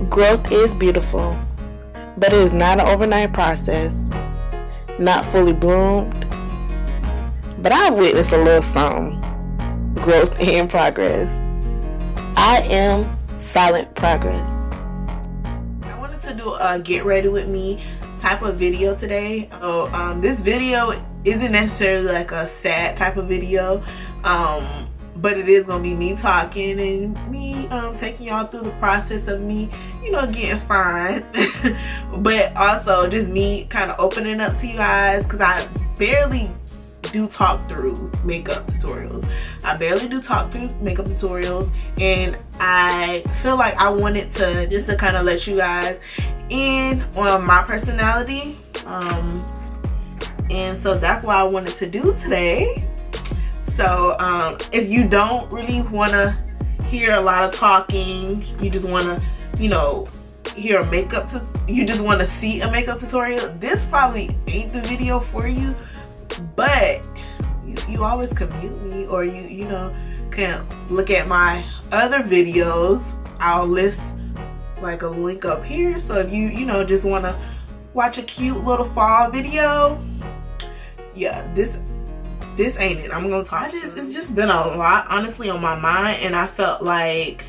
Growth is beautiful, but it is not an overnight process. Not fully bloomed, but I've witnessed a little something. Growth in progress. I am silent progress. I wanted to do a get ready with me type of video today. So this video isn't necessarily like a sad type of video, but it is gonna be me talking and me taking y'all through the process of me, you know, getting fine. But also just me kind of opening up to you guys, because I barely do talk through makeup tutorials. And I feel like I wanted to just to kind of let you guys in on my personality, and so that's what I wanted to do today. So if you don't really want to hear a lot of talking, you just want to, you know, hear a makeup, you just want to see a makeup tutorial, this probably ain't the video for you. But you always can mute me, or you know, can look at my other videos. I'll list like a link up here, so if you know, just want to watch a cute little fall video, yeah, this ain't it. I'm gonna talk. It's just been a lot, honestly, on my mind, and I felt like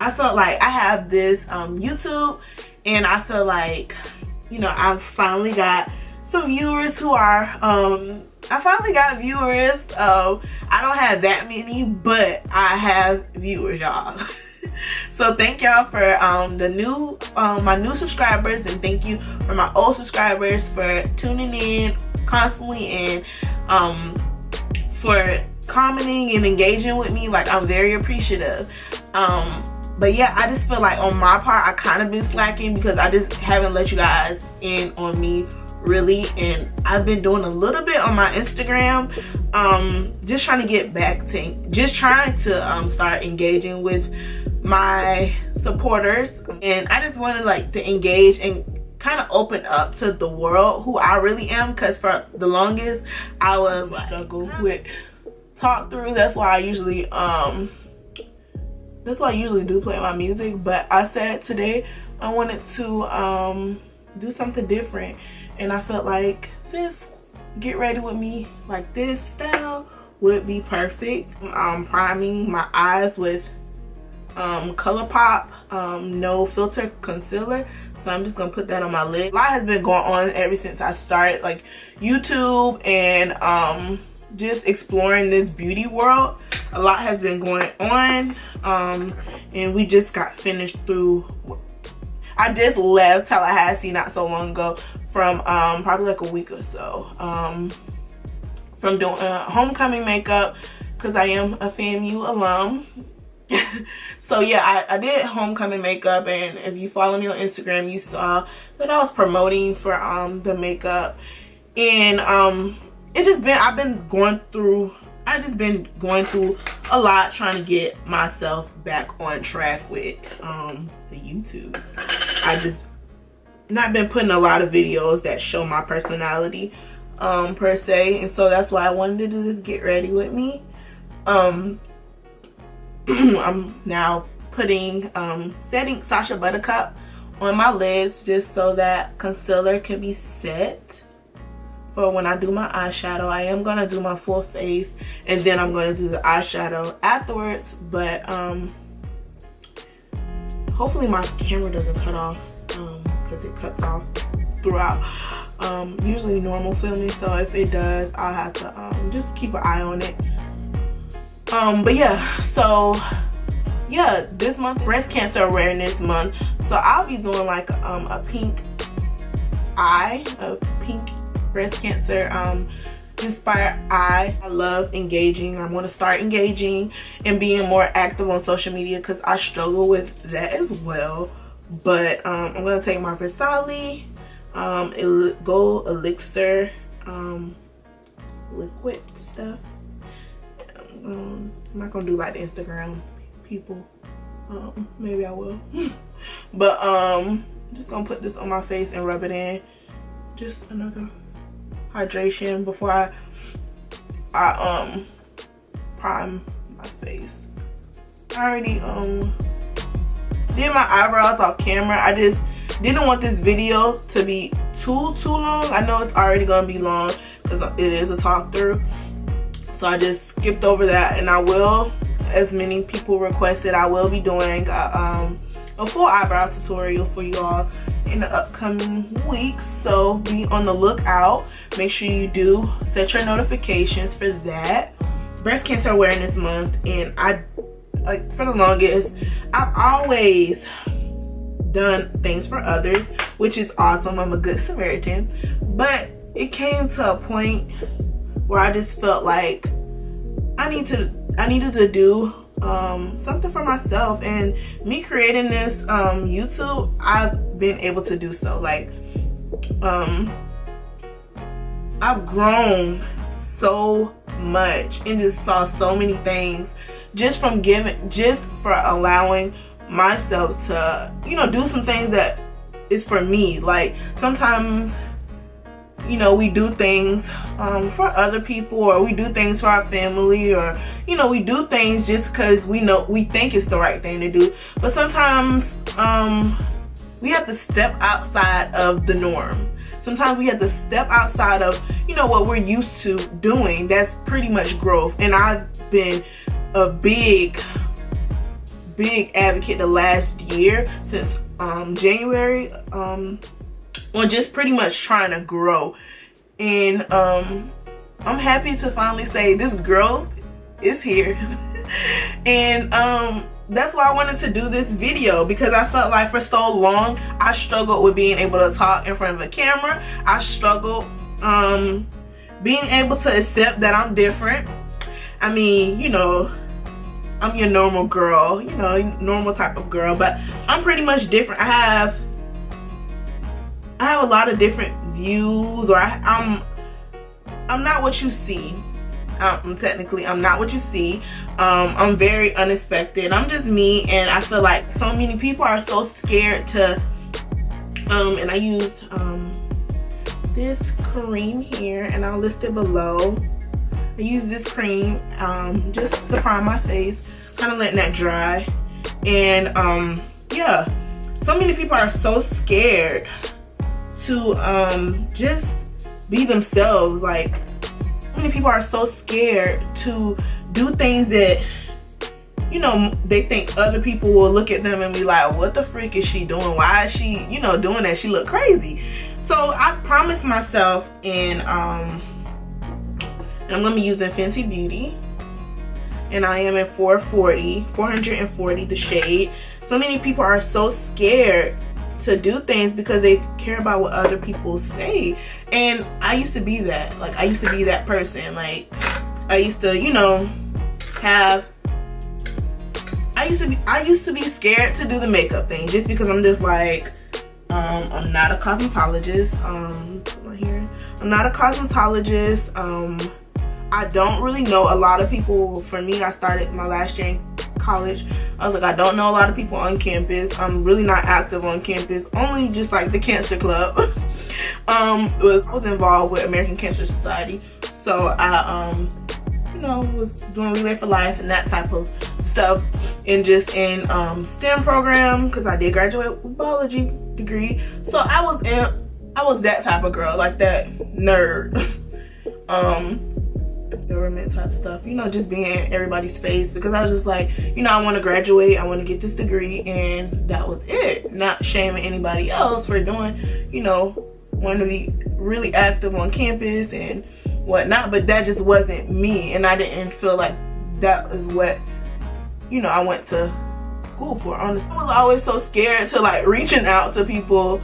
I have this YouTube, and I feel like, you know, I've finally got some viewers who are I finally got viewers. I don't have that many, but I have viewers, y'all. So thank y'all for my new subscribers, and thank you for my old subscribers for tuning in constantly, and for commenting and engaging with me. Like, I'm very appreciative. But yeah, I just feel like on my part I kind of been slacking, because I just haven't let you guys in on me really, and I've been doing a little bit on my Instagram, just trying to get back to start engaging with my supporters, and I just wanted like to engage and kind of open up to the world who I really am, because for the longest I was like struggle with talk through. That's why I usually do play my music, but I said today I wanted to do something different, and I felt like this get ready with me, like this style, would be perfect. I'm priming my eyes with Colourpop no filter concealer, so I'm just gonna put that on my lid. A lot has been going on ever since I started like YouTube and just exploring this beauty world. A lot has been going on, and we just got finished through. I just left Tallahassee not so long ago from probably like a week or so, from doing homecoming makeup, because I am a FAMU alum. So yeah, I did homecoming makeup, and if you follow me on Instagram, you saw that I was promoting for the makeup, and I've been going through a lot, trying to get myself back on track with the YouTube. I just not been putting a lot of videos that show my personality per se, and so that's why I wanted to do this get ready with me. I'm now putting setting Sacha Buttercup on my lids, just so that concealer can be set for when I do my eyeshadow. I am gonna do my full face, and then I'm gonna do the eyeshadow afterwards, but hopefully my camera doesn't cut off, because it cuts off throughout usually normal filming, so if it does, I'll have to just keep an eye on it. But yeah, so yeah, this month breast cancer awareness month, so I'll be doing like a pink breast cancer inspired eye. I love engaging. I want to start engaging and being more active on social media, because I struggle with that as well. But I'm gonna take my Versace Gold Elixir liquid stuff. I'm not gonna do like the Instagram people, maybe I will. But I'm just gonna put this on my face and rub it in, just another hydration before I prime my face. I already did my eyebrows off camera. I just didn't want this video to be too long. I know it's already gonna be long because it is a talk through, so I just skipped over that. And I will, as many people requested, I will be doing a full eyebrow tutorial for you all in the upcoming weeks, so be on the lookout. Make sure you do set your notifications for that. Breast Cancer Awareness Month, and I, like, for the longest, I've always done things for others, which is awesome. I'm a good Samaritan, but it came to a point where I just felt like I needed to do something for myself. And me creating this YouTube, I've been able to do so. Like, I've grown so much and just saw so many things just from allowing myself to, you know, do some things that is for me. Like, sometimes, you know, we do things for other people, or we do things for our family, or, you know, we do things just because we think it's the right thing to do. But sometimes we have to step outside of the norm. Sometimes we have to step outside of, you know, what we're used to doing. That's pretty much growth. And I've been a big advocate the last year, since January, on just pretty much trying to grow. And I'm happy to finally say this growth is here. And that's why I wanted to do this video, because I felt like for so long I struggled with being able to talk in front of a camera. I struggled being able to accept that I'm different. I mean, you know, I'm your normal girl, you know, normal type of girl, but I'm pretty much different. I have a lot of different views, or I'm not what you see. Technically, I'm not what you see. I'm very unexpected. I'm just me, and I feel like so many people are so scared to, and I used this cream here, and I'll list it below. I use this cream just to prime my face, kind of letting that dry. And yeah, so many people are so scared to just be themselves. Like, so many people are so scared to do things that, you know, they think other people will look at them and be like, what the freak is she doing? Why is she, you know, doing that? She look crazy. So I promised myself, and I'm gonna be using Fenty Beauty, and I am in 440 the shade. So many people are so scared to do things because they care about what other people say. And I used to be that. Like, I used to be that person. Like, I used to, you know, I used to be scared to do the makeup thing, just because I'm just like, I'm not a cosmetologist. I'm not a cosmetologist. I don't really know a lot of people. For me, I started my last year in college. I was like, I don't know a lot of people on campus. I'm really not active on campus, only just like the cancer club. I was involved with American Cancer Society, so I you know, was doing Relay for Life and that type of stuff, and just in STEM program, because I did graduate with biology degree. So I was that type of girl, like that nerd. Government type stuff, you know, just being in everybody's face, because I was just like, you know, I want to graduate, I want to get this degree, and that was it. Not shaming anybody else for doing, you know, wanting to be really active on campus and whatnot, but that just wasn't me, and I didn't feel like that is what, you know, I went to school for. Honestly, I was always so scared to like reaching out to people,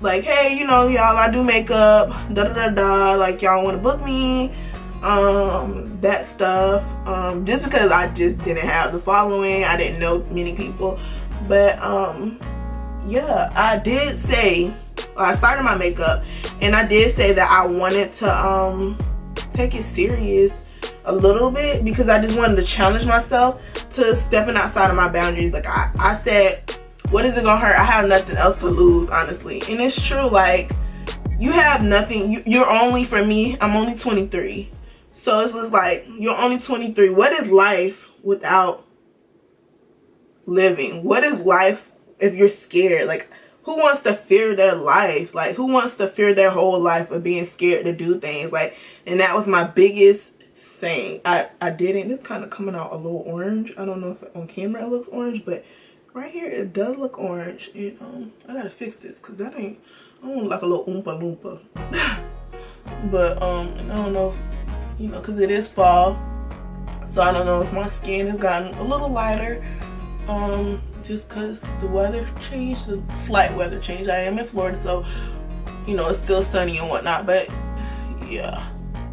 like, hey, you know, y'all, I do makeup, da da da da, like, y'all want to book me, that stuff, just because I just didn't have the following. I didn't know many people. But yeah, I did say, I started my makeup, and I did say that I wanted to take it serious a little bit, because I just wanted to challenge myself to stepping outside of my boundaries. Like, I said, what is it gonna hurt? I have nothing else to lose, honestly. And it's true. Like, you have nothing. You're only, for me, I'm only 23. So it's just like, you're only 23. What is life without living? What is life if you're scared. Like, who wants to fear their life? Like, who wants to fear their whole life of being scared to do things? Like, and that was my biggest thing. I didn't, it's kind of coming out a little orange. I don't know if on camera it looks orange, but right here it does look orange. And I gotta fix this because that ain't, I don't look like a little oompa loompa. But and I don't know if, you know, because it is fall, so I don't know if my skin has gotten a little lighter, just because the weather changed, the slight weather change. I am in Florida, so you know it's still sunny and whatnot, but yeah.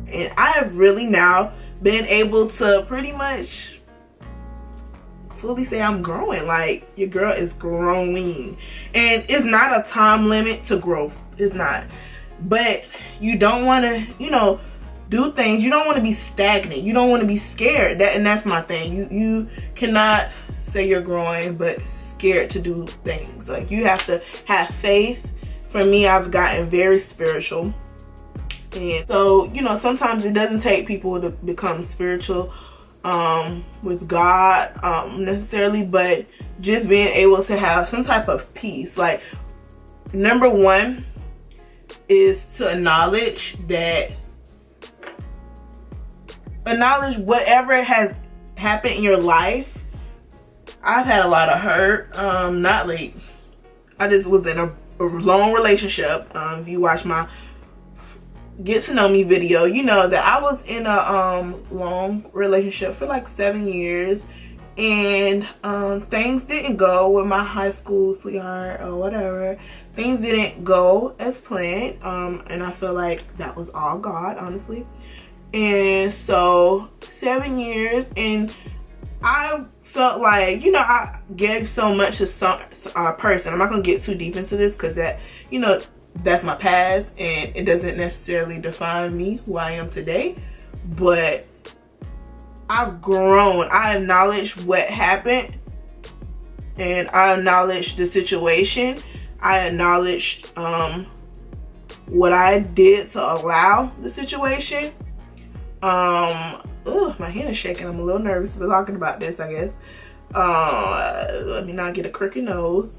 And I have really now been able to pretty much fully say I'm growing. Like, your girl is growing, and it's not a time limit to growth. It's not. But you don't want to, you know, do things. You don't want to be stagnant. You don't want to be scared. And that's my thing. You cannot say you're growing but scared to do things. Like, you have to have faith. For me, I've gotten very spiritual. And so, you know, sometimes it doesn't take people to become spiritual with God necessarily, but just being able to have some type of peace. Like, number one is to acknowledge whatever has happened in your life. I've had a lot of hurt. Not like, I just was in a long relationship. If you watch my get to know me video, you know that I was in a long relationship for like 7 years, and things didn't go with my high school sweetheart or whatever. Things didn't go as planned, and I feel like that was all God, honestly. And so 7 years, and I felt like, you know, I gave so much to some person. I'm not gonna get too deep into this because that, you know, that's my past and it doesn't necessarily define me, who I am today. But I've grown. I acknowledge what happened, and I acknowledge the situation. I acknowledged what I did to allow the situation. My hand is shaking. I'm a little nervous about talking about this, I guess. Let me not get a crooked nose.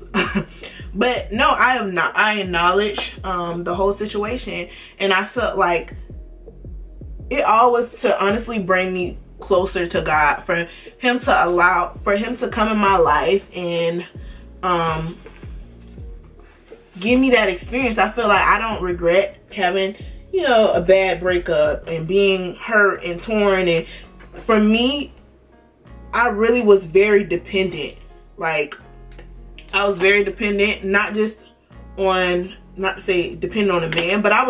But no, I acknowledge the whole situation, and I felt like it all was to honestly bring me closer to God, for him to come in my life and give me that experience. I feel like I don't regret having, you know, a bad breakup and being hurt and torn. And for me, I really was very dependent. Like, I was very dependent, not just on, not to say dependent on a man, but I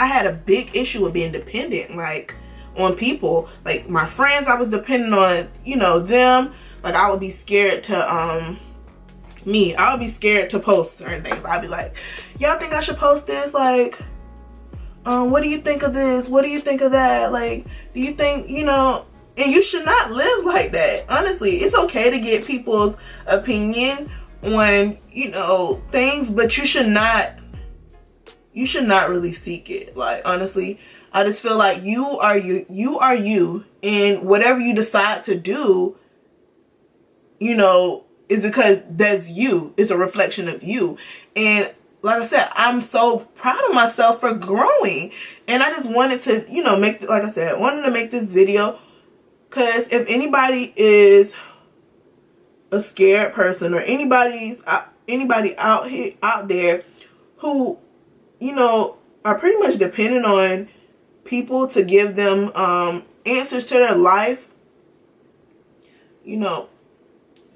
had a big issue with being dependent, like, on people. Like, my friends, I was dependent on, you know, them. Like, I would be scared to, I would be scared to post certain things. I'd be like, y'all think I should post this? Like, what do you think of this? What do you think of that? Like, do you think, you know, and you should not live like that. Honestly, it's okay to get people's opinion on, you know, things, but you should not really seek it. Like, honestly, I just feel like you are you, and whatever you decide to do, you know, is because that's you. It's a reflection of you. And like I said, I'm so proud of myself for growing. And I just wanted to, you know, wanted to make this video, because if anybody is a scared person, or anybody out there who, you know, are pretty much dependent on people to give them answers to their life, you know,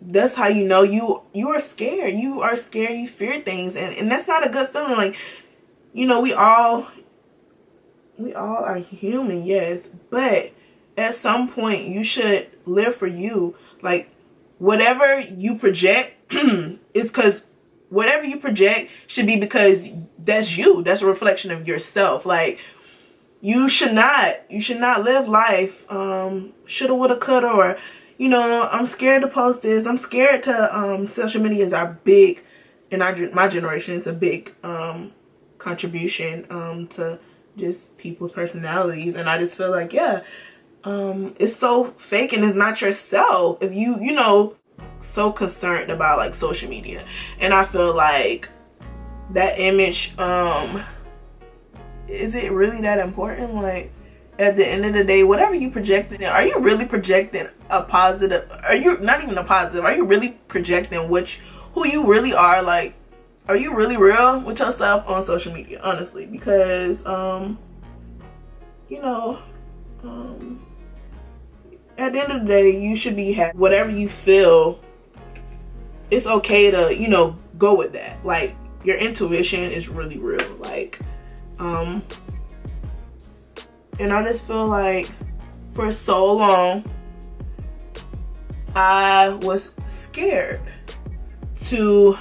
that's how you know you are scared. You are scared. You fear things, and that's not a good feeling. Like, you know, we all are human, yes, but at some point you should live for you. Like, whatever you project is because whatever you project should be because that's you. That's a reflection of yourself. Like, you should not live life shoulda, woulda, coulda, or, you know, I'm scared to post this. I'm scared to, social medias are big in my generation. It's a big contribution to just people's personalities. And I just feel like, yeah, it's so fake and it's not yourself. If you know, so concerned about like social media, and I feel like that image, is it really that important? Like, at the end of the day, whatever you projecting, are you really projecting a positive? Are you not even a positive? Are you really projecting who you really are? Like, are you really real with yourself on social media? Honestly, because you know, at the end of the day, you should be happy. Whatever you feel, it's okay to, you know, go with that. Like, your intuition is really real. Like, and I just feel like for so long I was scared to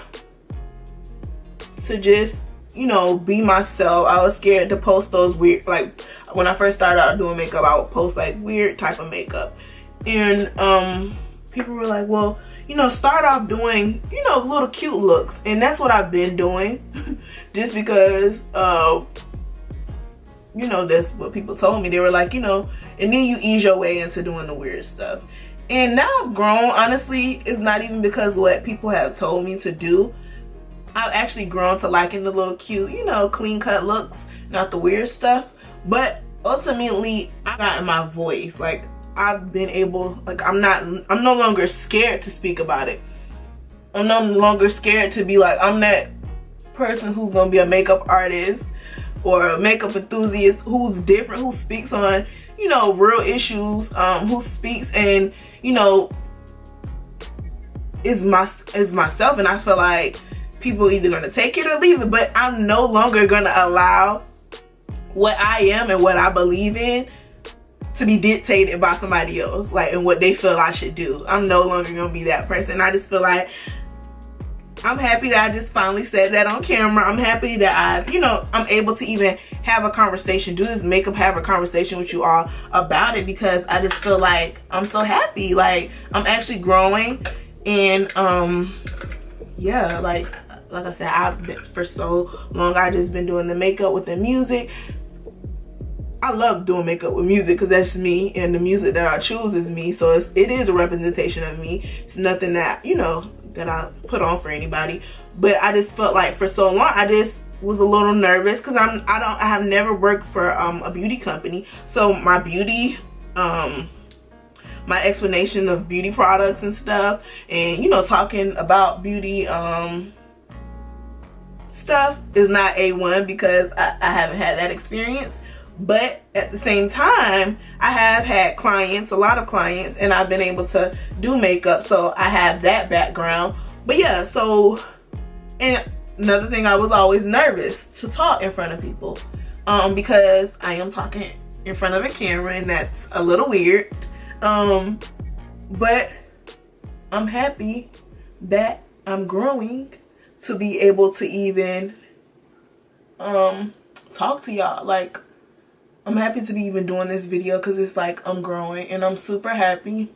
just, you know, be myself. I was scared to post those weird, like when I first started out doing makeup, I would post like weird type of makeup, and people were like, well, you know, start off doing, you know, little cute looks, and that's what I've been doing. Just because you know, that's what people told me. They were like, you know, and then you ease your way into doing the weird stuff. And now I've grown. Honestly, it's not even because what people have told me to do. I've actually grown to liking the little cute, you know, clean cut looks, not the weird stuff. But ultimately, I've gotten my voice. Like, I've been able, like, I'm no longer scared to speak about it. I'm no longer scared to be like, I'm that person who's gonna be a makeup artist or a makeup enthusiast who's different, who speaks on, you know, real issues, who speaks and, you know, is myself. And I feel like people either gonna take it or leave it, but I'm no longer gonna allow what I am and what I believe in to be dictated by somebody else, like, and what they feel I should do. I'm no longer gonna be that person. I just feel like I'm happy that I just finally said that on camera. I'm happy that I'm able to even have a conversation, do this makeup, have a conversation with you all about it, because I just feel like I'm so happy. Like, I'm actually growing, and yeah, like I said, I've been for so long, I just been doing the makeup with the music. I love doing makeup with music because that's me, and the music that I choose is me, so it is a representation of me. It's nothing that, you know, that I put on for anybody. But I just felt like for so long I just was a little nervous because I have never worked for a beauty company, so my beauty my explanation of beauty products and stuff, and, you know, talking about beauty stuff is not A1 because I haven't had that experience. But at the same time, I have had clients, a lot of clients, and I've been able to do makeup, so I have that background. But yeah, so, and another thing, I was always nervous to talk in front of people, because I am talking in front of a camera, and that's a little weird. But I'm happy that I'm growing to be able to even talk to y'all. Like, I'm happy to be even doing this video because it's like I'm growing, and I'm super happy,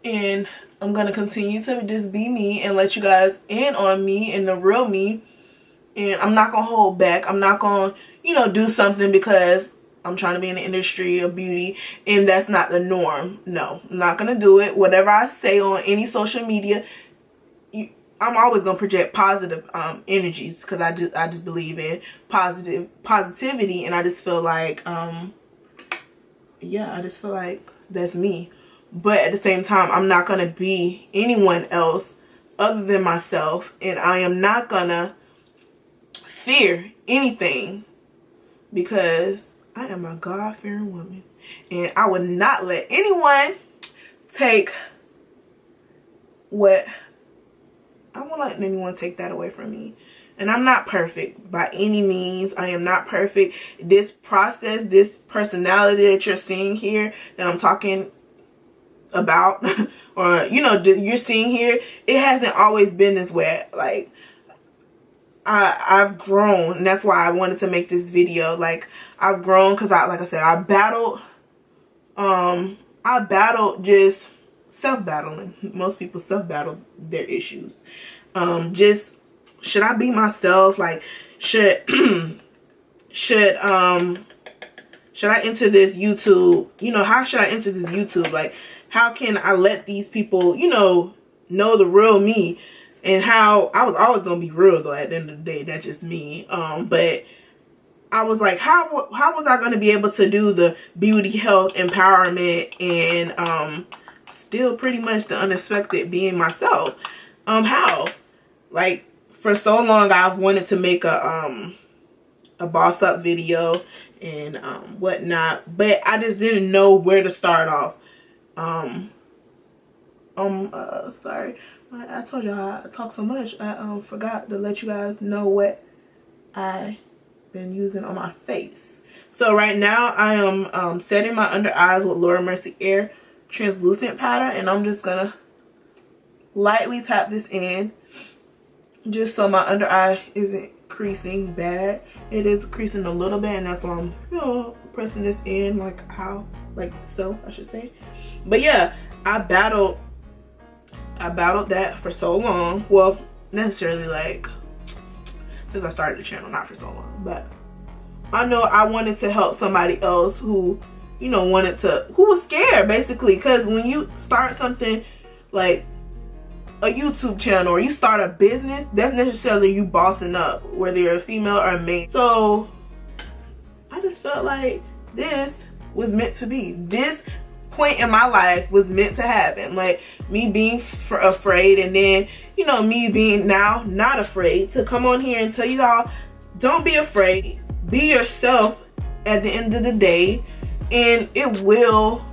and I'm gonna continue to just be me and let you guys in on me and the real me. And I'm not gonna hold back. I'm not gonna, you know, do something because I'm trying to be in the industry of beauty and that's not the norm. No, I'm not gonna do it. Whatever I say on any social media, I'm always gonna project positive energies, because I just believe in positivity, and I just feel like yeah, I just feel like that's me. But at the same time, I'm not gonna be anyone else other than myself, and I am not gonna fear anything because I am a God-fearing woman, and I would not let anyone take what I won't let anyone take that away from me. And I'm not perfect by any means. I am not perfect. This process, this personality that you're seeing here, that I'm talking about, or, you know, you're seeing here, it hasn't always been this way. Like, I've grown, and that's why I wanted to make this video. Like, I've grown because like I said, I battled just self-battling. Most people self-battle their issues. Just, should I be myself? Like, should I enter this YouTube? You know, how should I enter this YouTube? Like, how can I let these people, you know know the real me and how I was always gonna be real though at the end of the day. That's just me. But I was like, how was I gonna be able to do the beauty, health, empowerment, and still pretty much the unexpected being myself? How? Like, for so long I've wanted to make a boss up video and whatnot, but I just didn't know where to start off. Sorry, I told y'all I talk so much. I forgot to let you guys know what I been using on my face. So right now I am setting my under eyes with Laura Mercier translucent powder, and I'm just gonna lightly tap this in just so my under eye isn't creasing bad. It is creasing a little bit, and that's why I'm, you know, pressing this in like so, I should say. But yeah, I battled that for so long. Well, necessarily like since I started the channel, not for so long, but I know I wanted to help somebody else who, you know, who was scared basically, because when you start something like a YouTube channel or you start a business, that's necessarily you bossing up, whether you're a female or a male. So I just felt like this was meant to be. This point in my life was meant to happen. Like me being afraid, and then, you know, me being now not afraid to come on here and tell you all, don't be afraid, be yourself at the end of the day, and it will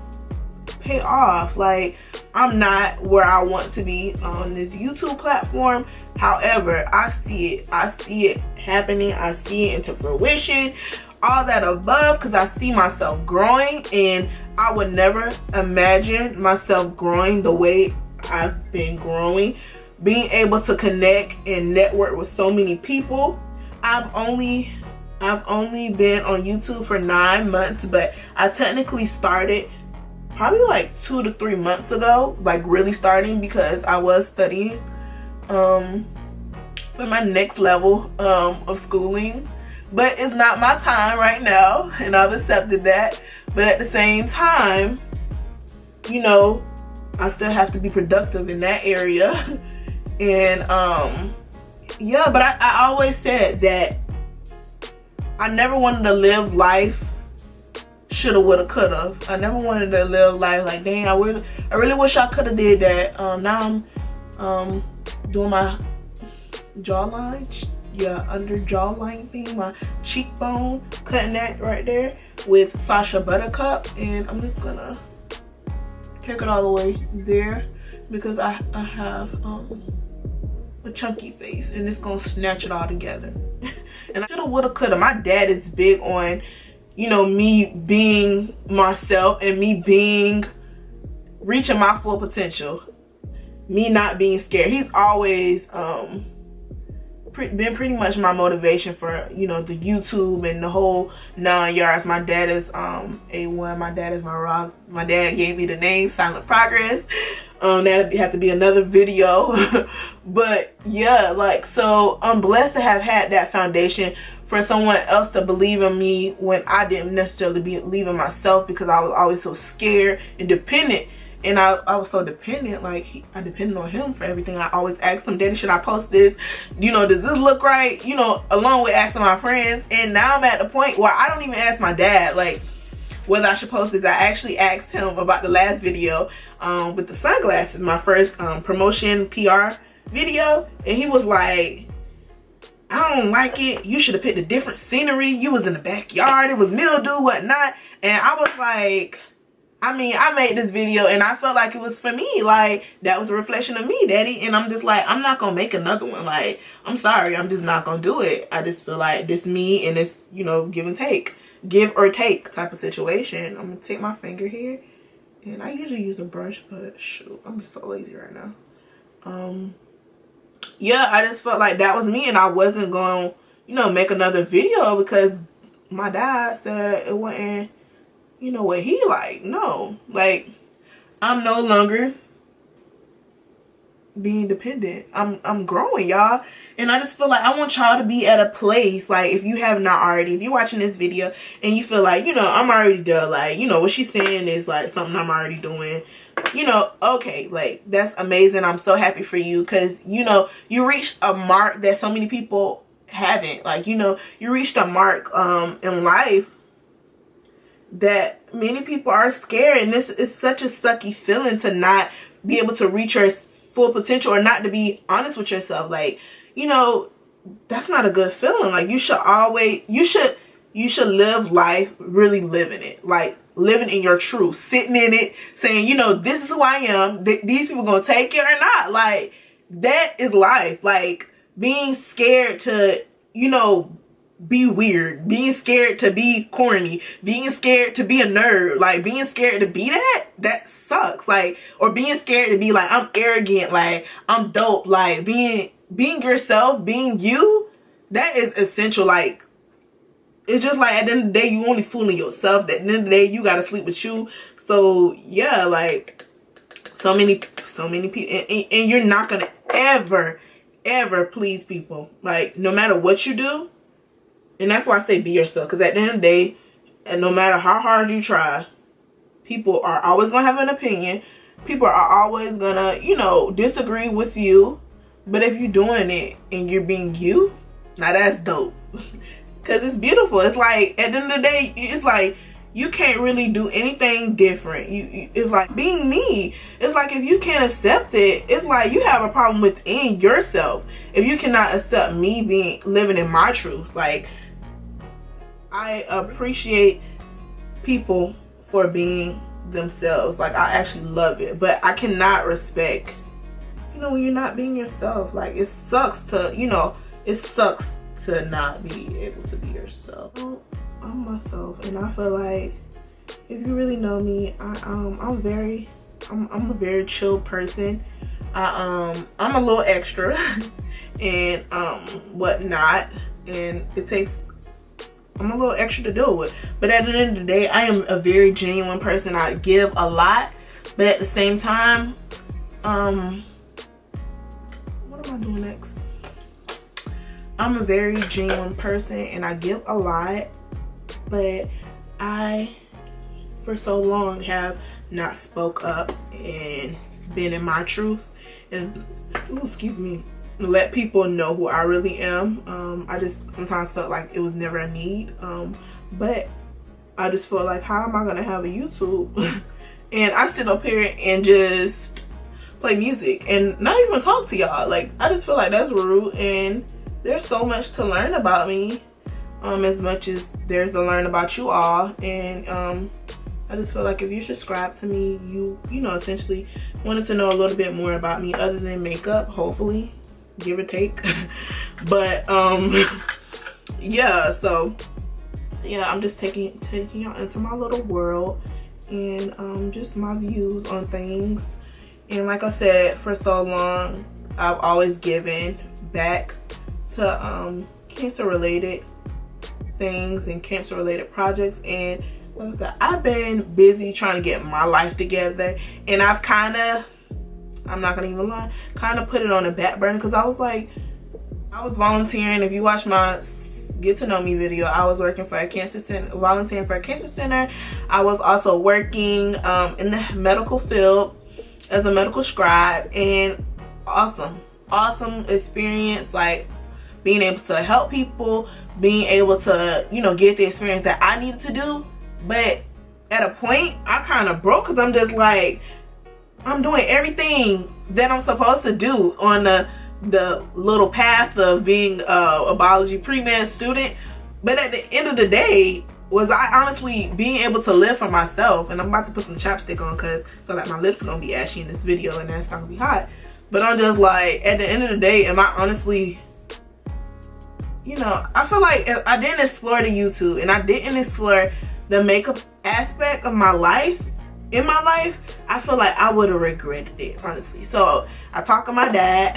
pay off. Like, I'm not where I want to be on this YouTube platform. However, I see it happening. I see it into fruition, all that above, because I see myself growing, and I would never imagine myself growing the way I've been growing, being able to connect and network with so many people. I've only been on YouTube for 9 months, but I technically started probably like 2 to 3 months ago, like really starting, because I was studying for my next level of schooling. But it's not my time right now, and I've accepted that. But at the same time, you know, I still have to be productive in that area. And yeah, but I always said that I never wanted to live life shoulda, woulda, coulda. I never wanted to live life like, dang, I really wish I coulda did that. Now I'm doing my jawline, under jawline thing, my cheekbone, cutting that right there with Sasha Buttercup, and I'm just gonna take it all the way there because I have a chunky face, and it's gonna snatch it all together. And I shoulda, woulda, coulda. My dad is big on, you know, me being myself and me reaching my full potential, me not being scared. He's always been pretty much my motivation for, you know, the YouTube and the whole 9 yards. My dad is A1. My dad is my rock. My dad gave me the name Silent Progress. That'd have to be another video. But yeah, like, so I'm blessed to have had that foundation for someone else to believe in me when I didn't necessarily believe in myself, because I was always so scared and dependent. And I was so dependent, like I depended on him for everything. I always asked him, Daddy, should I post this? You know, does this look right? You know, along with asking my friends. And now I'm at the point where I don't even ask my dad, like, whether I should post this. I actually asked him about the last video with the sunglasses, my first promotion PR video. And he was like, I don't like it. You should have picked a different scenery. You was in the backyard. It was mildew, whatnot. And I was like, I mean, I made this video and I felt like it was for me. Like, that was a reflection of me, Daddy. And I'm just like, I'm not gonna make another one. Like, I'm sorry, I'm just not gonna do it. I just feel like this me and this, you know, give or take type of situation. I'm gonna take my finger here, and I usually use a brush, but shoot, I'm just so lazy right now. Yeah, I just felt like that was me, and I wasn't gonna, you know, make another video because my dad said it wasn't, you know, what he like. No, like, I'm no longer being dependent. I'm growing, y'all. And I just feel like I want y'all to be at a place, like, if you have not already, if you're watching this video and you feel like, you know, I'm already there, like, you know, what she's saying is like something I'm already doing, you know, okay, like, that's amazing. I'm so happy for you, because, you know, you reached a mark that so many people haven't. Like, you know, you reached a mark in life that many people are scared, and this is such a sucky feeling to not be able to reach your full potential, or not to be honest with yourself. Like, you know, that's not a good feeling. Like, you should always, you should live life really living it, like living in your truth, sitting in it, saying, you know, this is who I am. These people gonna take it or not. Like, that is life. Like, being scared to, you know, be weird, being scared to be corny, being scared to be a nerd, like being scared to be that sucks. Like, or being scared to be like, I'm arrogant, like I'm dope, like being yourself, being you, that is essential. Like, it's just like, at the end of the day, you only fooling yourself. At the end of the day, you gotta sleep with you. So yeah, like, so many people, and you're not gonna ever please people. Like, no matter what you do. And that's why I say be yourself. Because at the end of the day, and no matter how hard you try, people are always going to have an opinion. People are always going to, you know, disagree with you. But if you're doing it and you're being you, now that's dope. Because it's beautiful. It's like, at the end of the day, it's like, you can't really do anything different. It's like being me. It's like, if you can't accept it, it's like you have a problem within yourself. If you cannot accept me living in my truth, like, I appreciate people for being themselves. Like, I actually love it. But I cannot respect, you know, when you're not being yourself. Like, it sucks to, you know, it sucks to not be able to be yourself. I'm myself, and I feel like, if you really know me, I'm a very chill person. I'm a little extra and whatnot, and I'm a little extra to deal with. But at the end of the day, I am a very genuine person. I give a lot, but at the same time, what am I doing next? I'm a very genuine person, and I give a lot, but I, for so long, have not spoke up and been in my truths, and let people know who I really am. I just sometimes felt like it was never a need, but I just felt like, how am I gonna have a YouTube and I sit up here and just play music and not even talk to y'all? Like, I just feel like that's rude, and there's so much to learn about me, as much as there's to learn about you all. And I just feel like if you subscribe to me, you know, essentially wanted to know a little bit more about me other than makeup, hopefully, give or take. But yeah, so yeah, I'm just taking y'all into my little world, and just my views on things. And like I said, for so long, I've always given back to cancer related things and cancer related projects. And like I said, I've been busy trying to get my life together, and I've kind of, I'm not gonna even lie, kind of put it on the back burner, because I was like, I was volunteering. If you watch my get to know me video, I was working for a cancer center, volunteering for a cancer center. I was also working in the medical field as a medical scribe, and awesome experience, like being able to help people, being able to, you know, get the experience that I needed to do. But at a point, I kind of broke, because I'm just like, I'm doing everything that I'm supposed to do on the little path of being a biology pre-med student. But at the end of the day, was I honestly being able to live for myself? And I'm about to put some chapstick on, because I feel like my lips are gonna be ashy in this video, and that's not gonna be hot. But I'm just like, at the end of the day, am I honestly, you know, I feel like if I didn't explore the YouTube, and I didn't explore the makeup aspect of my life, I feel like I would have regretted it, honestly. So I talked to my dad.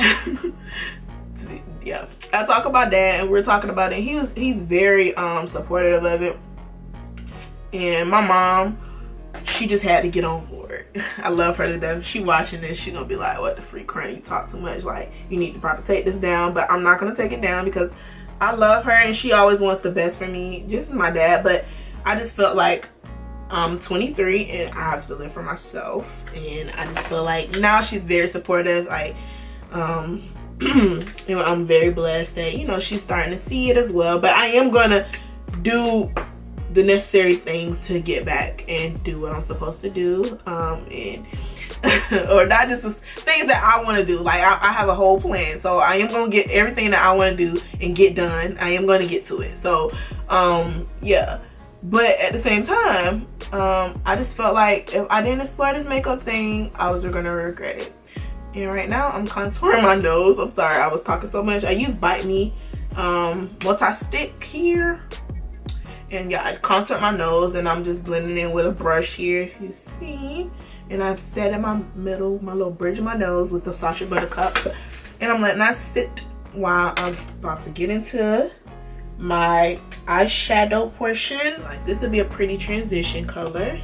Yeah, I talked to my dad, and we're talking about it. He's very supportive of it. And my mom, she just had to get on board. I love her to death. She watching this, she gonna be like, what the freak, Crème, you talk too much. Like, you need to probably take this down. But I'm not gonna take it down, because I love her, and she always wants the best for me, just as my dad. But I just felt like I'm 23 and I have to live for myself, and I just feel like now she's very supportive. Like you know, I'm very blessed that, you know, she's starting to see it as well. But I am gonna do the necessary things to get back and do what I'm supposed to do, and or not just the things that I want to do. Like I have a whole plan, so I am gonna get everything that I want to do and get done. I am gonna get to it. So yeah, but at the same time, I just felt like if I didn't explore this makeup thing, I was gonna regret it. And right now I'm contouring my nose. I'm sorry, I was talking so much. I use Bite Me multi-stick here, and yeah, I contour my nose, and I'm just blending in with a brush here, if you see. And I've set in my middle, my little bridge of my nose with the Sacha Buttercup, and I'm letting that sit while I'm about to get into my eyeshadow portion. Like, this would be a pretty transition color.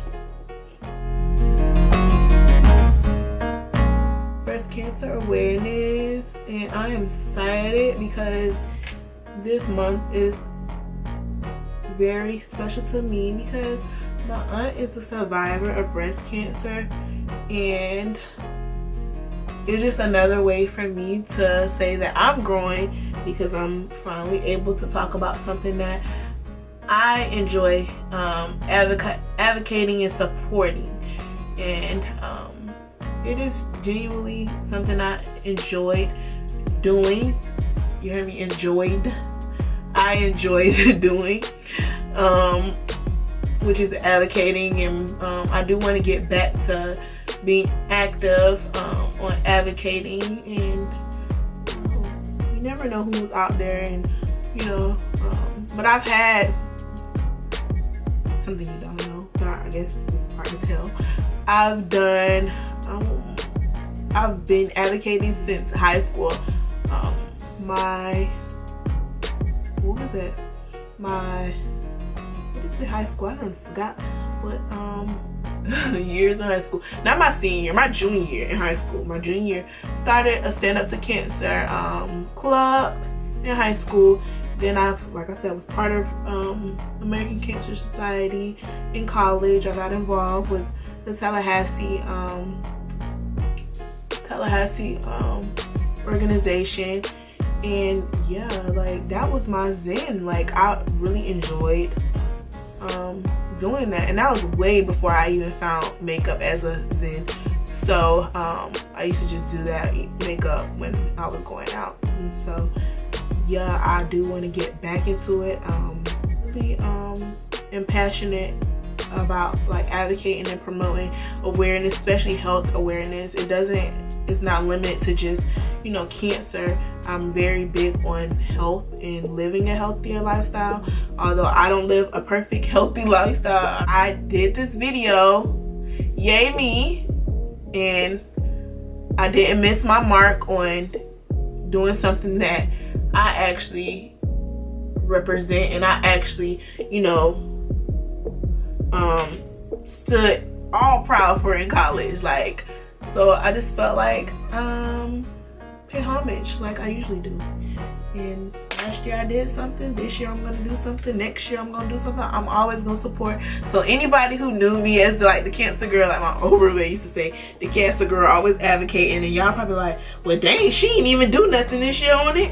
Breast cancer awareness, and I am excited because this month is very special to me because my aunt is a survivor of breast cancer, and it's just another way for me to say that I'm growing because I'm finally able to talk about something that I enjoy advocating and supporting. And it is genuinely something I enjoyed doing. You hear me? Enjoyed. I enjoyed doing, which is advocating, and I do want to get back to being active on advocating. And you never know who's out there, and you know, but I've had something you don't know, but I guess it's hard to tell. I've been advocating since high school. What is it, high school? I don't forgot what years in high school. Not my senior year, my junior year in high school. My junior year started a Stand Up to Cancer club in high school. Then like I said, was part of American Cancer Society in college. I got involved with the Tallahassee organization, and yeah, like that was my zen. Like I really enjoyed doing that, and that was way before I even found makeup as a zen. So I used to just do that makeup when I was going out, and so yeah, I do want to get back into it. Really am passionate about like advocating and promoting awareness, especially health awareness. It's not limited to just, you know, cancer. I'm very big on health and living a healthier lifestyle. Although I don't live a perfect healthy lifestyle, I did this video, yay me, and I didn't miss my mark on doing something that I actually represent, and I actually, you know, stood all proud for in college. Like, so I just felt like pay homage like I usually do. And last year I did something, this year I'm gonna do something, next year I'm gonna do something. I'm always gonna support. So anybody who knew me as like the cancer girl, like my old roommate used to say, the cancer girl, always advocating, and y'all probably like, well dang, she didn't even do nothing this year on it.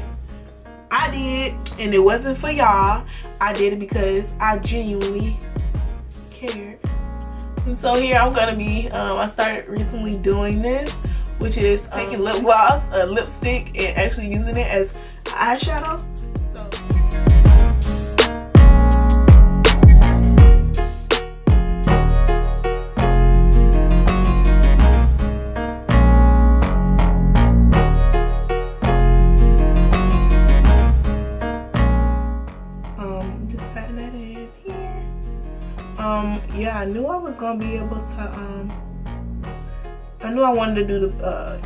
I did, and it wasn't for y'all. I did it because I genuinely cared. And so here I'm gonna be, I started recently doing this, which is taking lip gloss, a lipstick, and actually using it as eyeshadow. Just patting that in here. Yeah, I knew I was gonna be able to I knew I wanted to do the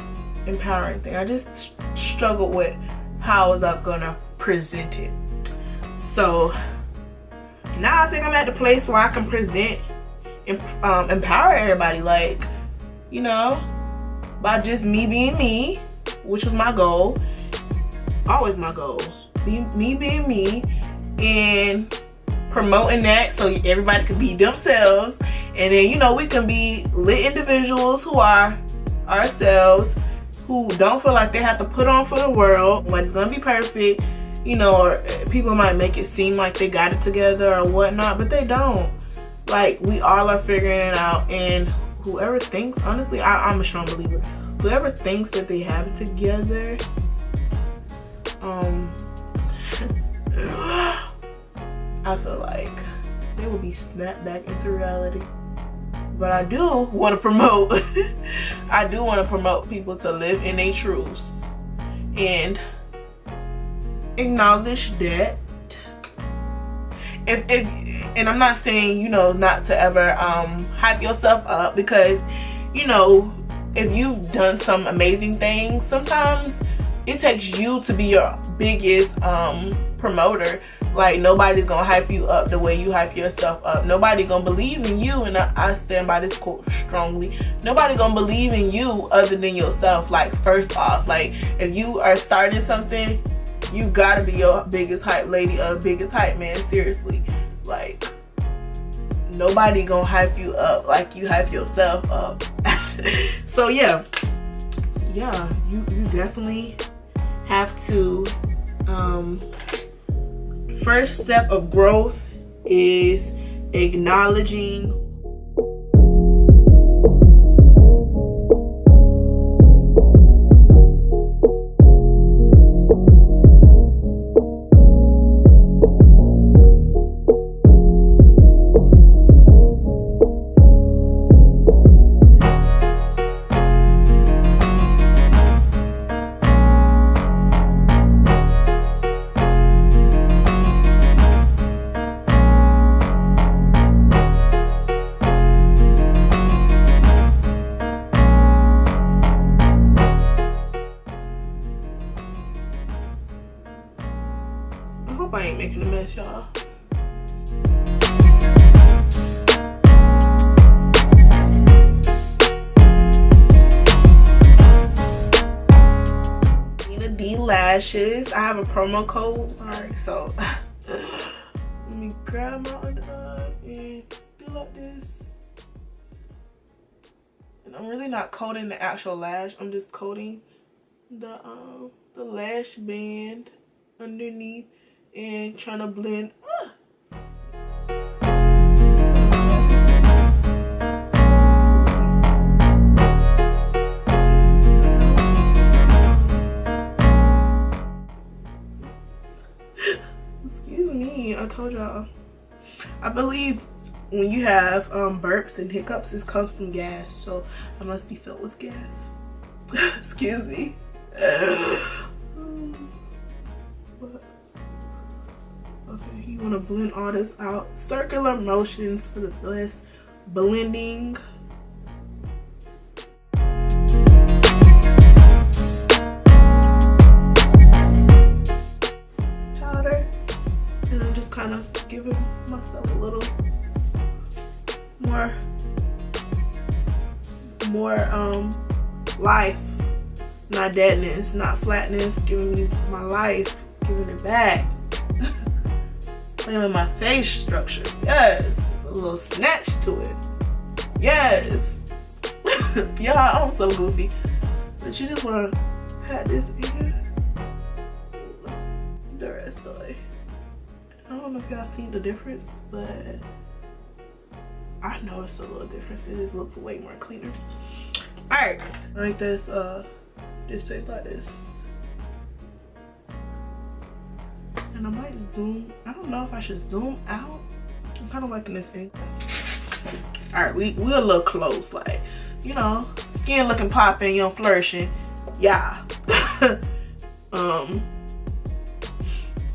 empowering thing. I just struggled with how I was gonna present it. So now I think I'm at the place where I can present and empower everybody, like, you know, by just me being me, which was my goal, always my goal, me being me, and promoting that so everybody could be themselves, And then, you know, we can be lit individuals who are ourselves, who don't feel like they have to put on for the world. Nobody's gonna be perfect, you know, or people might make it seem like they got it together or whatnot, but they don't. Like, we all are figuring it out, and whoever thinks, honestly, I'm a strong believer, whoever thinks that they have it together, I feel like they will be snapped back into reality. But I do want to promote I do want to promote people to live in their truths and acknowledge that if and I'm not saying, you know, not to ever hype yourself up, because, you know, if you've done some amazing things, sometimes it takes you to be your biggest promoter. Like, nobody's gonna hype you up the way you hype yourself up. Nobody gonna believe in you, and I stand by this quote strongly. Nobody gonna believe in you other than yourself. Like, first off, like, if you are starting something, you gotta be your biggest hype lady or biggest hype man. Seriously, like, nobody gonna hype you up like you hype yourself up. So yeah, you definitely have to first step of growth is acknowledging I ain't making a mess, y'all. D lashes. I have a promo code. Alright, so let me grab my underarm and do like this. And I'm really not coating the actual lash. I'm just coating the lash band underneath and trying to blend. Excuse me, I told y'all. I believe when you have burps and hiccups, this comes from gas, so I must be filled with gas. Excuse me. Okay, you want to blend all this out. Circular motions for the best blending. Powder. And I'm just kind of giving myself a little more life. Not deadness, not flatness. Giving me my life. Giving it back. Playing with my face structure. Yes. A little snatch to it. Yes. Y'all, I'm so goofy. But you just want to pat this in. The rest of it. I don't know if y'all seen the difference, but I know it's a little difference. It just looks way more cleaner. Alright. Like this, this face like this. And I might zoom. I don't know if I should zoom out. I'm kind of liking this angle. All right, we're a little close, like, you know, skin looking popping, you know, flourishing. Yeah. All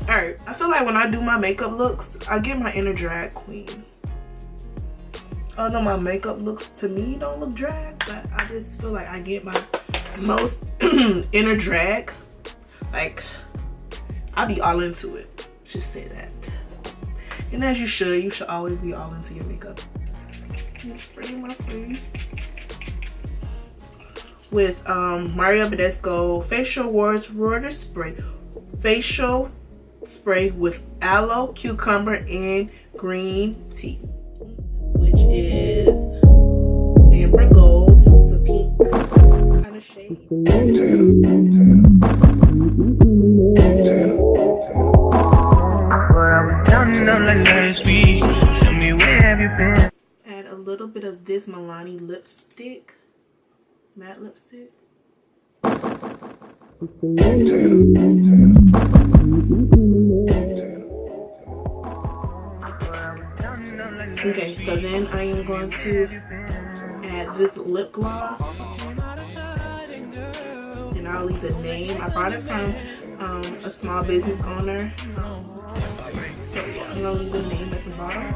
right, I feel like when I do my makeup looks, I get my inner drag queen. Although my makeup looks to me don't look drag, but I just feel like I get my most inner drag. Like, I be all into it. Just say that. And as you should always be all into your makeup. I'm spraying my face with Mario Badescu Facial Water Spray. Facial spray with aloe, cucumber, and green tea, which is shade. Add a little bit of this Milani lipstick, matte lipstick. Okay, so then I am going to add this lip gloss, and I'll leave the name. I bought it from a small business owner. So yeah, I'm gonna leave the name at the bottom.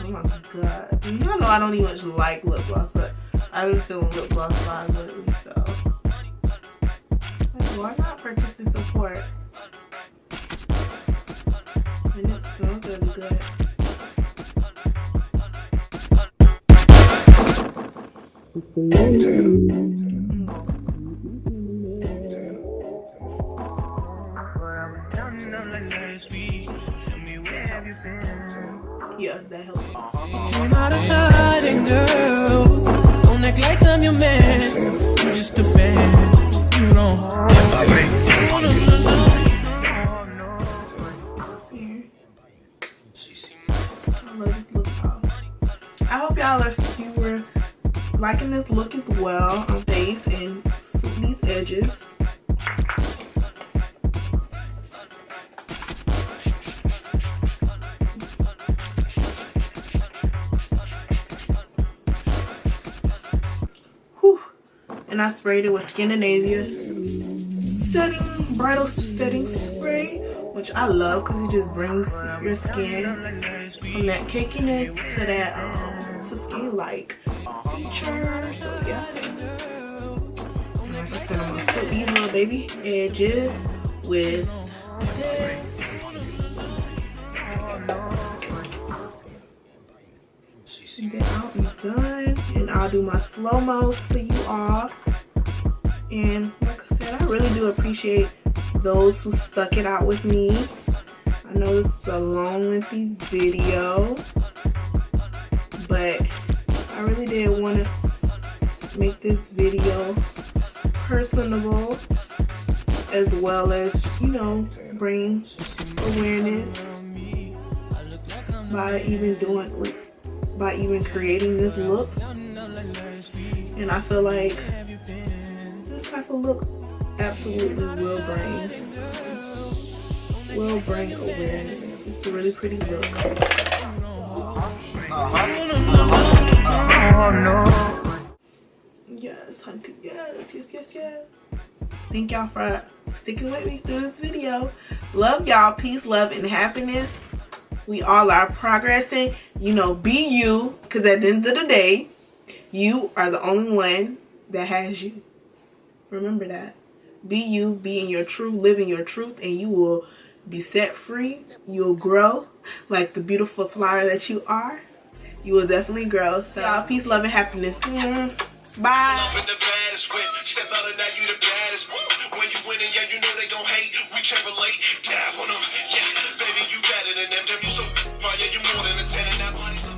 Oh my god. Y'all know I don't even like lip gloss, but I've been feeling lip gloss vibes lately, so like, why not purchase and support? And it smells really good. Yeah, that helps. You're not a hiding girl. Don't act like I'm your man. You're just a fan. You don't. I hope y'all if you were liking this look as well on face and these edges. Whew. And I sprayed it with Scandinavia bridal setting spray, which I love because it just brings your skin from that cakiness to that to skin like feature. So yeah, and like I said, I'm gonna fill these little baby edges with this. And then I'll be done, and I'll do my slow-mos for you all. And like I said, I really do appreciate those who stuck it out with me. I know this is a long, lengthy video, but I really did want to make this video personable, as well as, you know, bring awareness by even creating this look. And I feel like this type of look absolutely will bring awareness. It's a really pretty look. Yes, hunty, yes. Thank y'all for sticking with me through this video. Love y'all. Peace, love, and happiness. We all are progressing. You know, be you, because at the end of the day, you are the only one that has you. Remember that. Be you, be in your truth, live in your truth, and you will be set free. You'll grow like the beautiful flower that you are. You will definitely grow. So y'all, peace, love, and happiness. Bye. Step out and now you the baddest. When you winning, yeah, you know they gon' hate. We can relate. Dab on them. Yeah, baby, you better than them. Damn, you so fire. You more than a 10 and that money's